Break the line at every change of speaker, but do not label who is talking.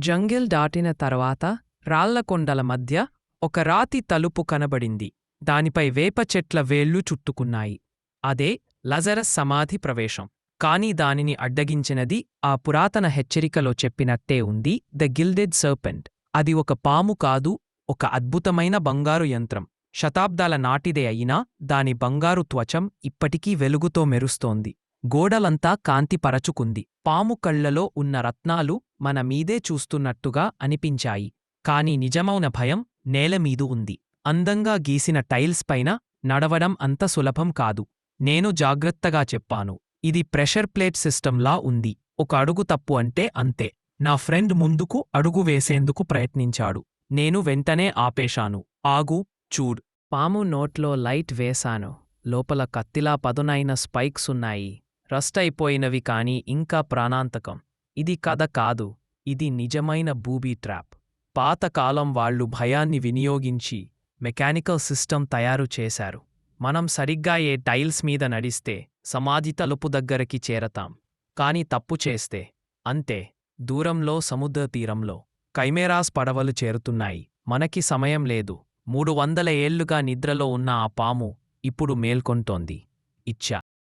Jungle దాటిన తర్వాత రాళ్లకొండల మధ్య ఒక రాతి తలుపు కనబడింది. దానిపై వేప చెట్ల వేళ్లు చుట్టుకున్నాయి. అదే లజరస్ సమాధి ప్రవేశం. కాని దానిని అడ్డగించినది ఆ పురాతన హెచ్చరికలో చెప్పినట్టే ఉంది, ద గిల్డెడ్ సర్పెంట్. అది ఒక పాము కాదు, ఒక అద్భుతమైన బంగారు యంత్రం. శతాబ్దాల నాటిదే అయినా దాని బంగారు త్వచం ఇప్పటికీ వెలుగుతో మెరుస్తోంది. గోడలంతా కాంతి పరచుకుంది. పాము కళ్లలో ఉన్న రత్నాలు మన మీదే చూస్తున్నట్టుగా అనిపించాయి. కాని నిజమౌన భయం నేలమీదు ఉంది. అందంగా గీసిన టైల్స్ పైన నడవడం అంత సులభం కాదు. నేను జాగ్రత్తగా చెప్పాను, ఇది ప్రెషర్ ప్లేట్ సిస్టంలా ఉంది. ఒక అడుగు తప్పు అంటే అంతే. నా ఫ్రెండ్ ముందుకు అడుగు వేసేందుకు ప్రయత్నించాడు. నేను వెంటనే ఆపేశాను. ఆగు, చూడ్. పాము నోట్లో లైట్ వేశాను. లోపల కత్తిలా పదునైన స్పైక్స్ ఉన్నాయి. రస్ట్ అయిపోయినవి కాని ఇంకా ప్రాణాంతకం. ఇది కథ కాదు, ఇది నిజమైన బూబీ ట్రాప్. పాతకాలం వాళ్లు భయాన్ని వినియోగించి మెకానికల్ సిస్టమ్ తయారు చేశారు. మనం సరిగ్గా ఏ టైల్స్ మీద నడిస్తే సమాధి తలుపు దగ్గరికి చేరతాం. కాని తప్పు చేస్తే అంతే. దూరంలో సముద్ర తీరంలో కైమేరాస్ పడవలు చేరుతున్నాయి. మనకి సమయం లేదు. 300 ఏళ్లుగా నిద్రలో ఉన్న ఆ పాము ఇప్పుడు మేల్కొంటోంది. ఇచ్చా.